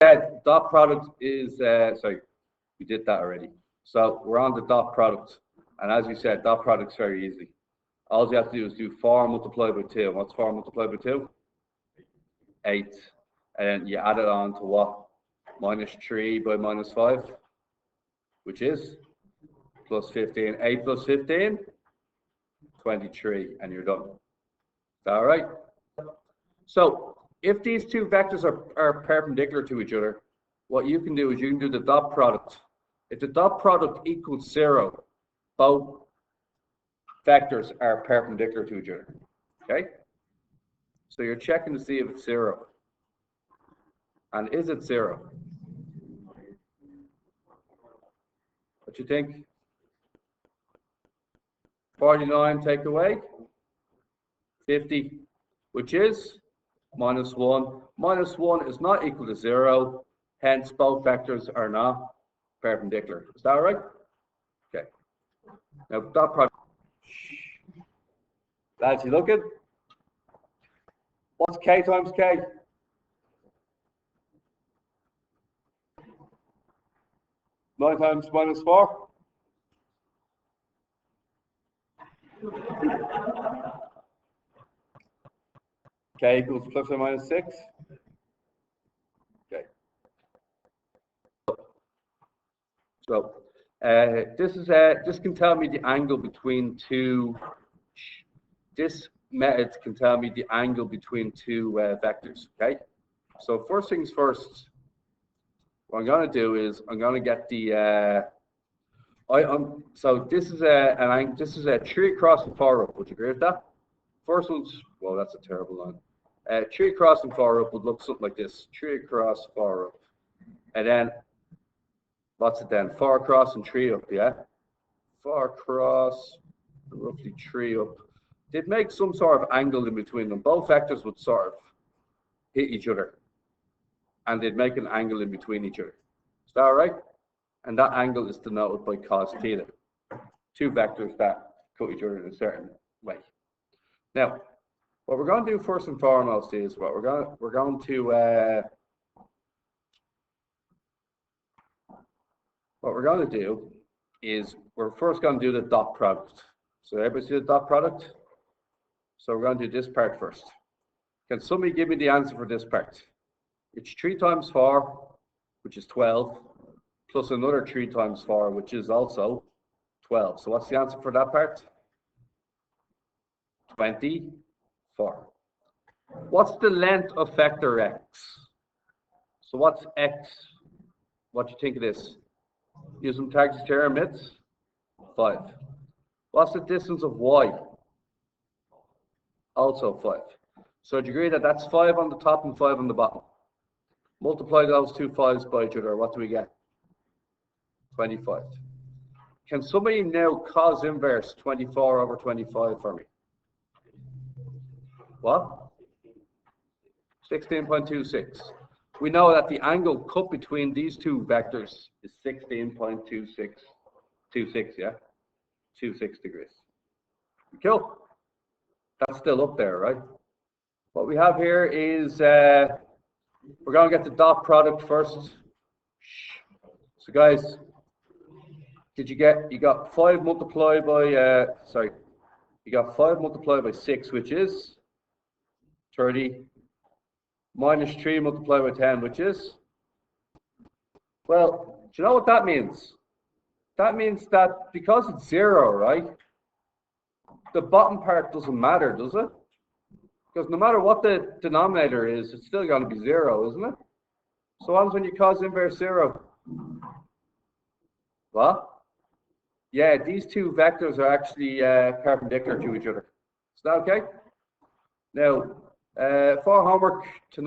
said, dot product is, sorry, we did that already. So we're on the dot product. And as we said, dot product's very easy. All you have to do is do 4 multiplied by 2. What's 4 multiplied by 2? 8. And then you add it on to what? Minus 3 by minus 5, which is plus 15. 8 plus 15, 23, and you're done. Is that all right? So if these two vectors are perpendicular to each other, what you can do is you can do the dot product. If the dot product equals 0, both vectors are perpendicular to each other. Okay? So you're checking to see if it's 0. And is it 0? What you think? 49 take away 50, which is minus 1. Minus 1 is not equal to 0, hence both vectors are not perpendicular. Is that all right? Okay. Now dot product. Lads, you looking? What's k times k? Nine times minus 4. K equals plus or minus 6. Okay. So this can tell me the angle between two. This method can tell me the angle between two vectors. Okay. So first things first. What I'm going to do is I'm going to get the. So this is a 3 across and 4 up. Would you agree with that? First one's, well, that's a terrible line. 3 across and 4 up would look something like this. 3 across, 4 up. And then, what's it then? 4 across and 3 up, yeah? 4 across, roughly 3 up. They'd make some sort of angle in between them. Both vectors would sort of hit each other. And they'd make an angle in between each other. Is that all right? And that angle is denoted by cos theta. Two vectors that cut each other in a certain way. Now, what we're going to do first and foremost is what we're going to do is we're first going to do the dot product. So everybody see the dot product? So we're going to do this part first. Can somebody give me the answer for this part? It's 3 times 4, which is 12, plus another 3 times 4, which is also 12. So what's the answer for that part? 24. What's the length of vector x? So what's x? What do you think of this? Using Pythagoras theorem, it's 5. What's the distance of y? Also 5. So do you agree that that's 5 on the top and 5 on the bottom? Multiply those two 5s by each other. What do we get? 25. Can somebody now cos inverse 24 over 25 for me? What? 16.26. We know that the angle cut between these two vectors is 16.26, yeah? 26 degrees. Cool. That's still up there, right? What we have here is, we're going to get the dot product first. So guys, you got 5 multiplied by, you got 5 multiplied by 6, which is 30, minus 3 multiplied by 10, which is, well, do you know what that means? That means that because it's 0, right, the bottom part doesn't matter, does it? Because no matter what the denominator is, it's still going to be 0, isn't it? So what happens when you cos inverse 0? What? Yeah, these two vectors are actually perpendicular to each other. Is that okay? Now, for homework tonight.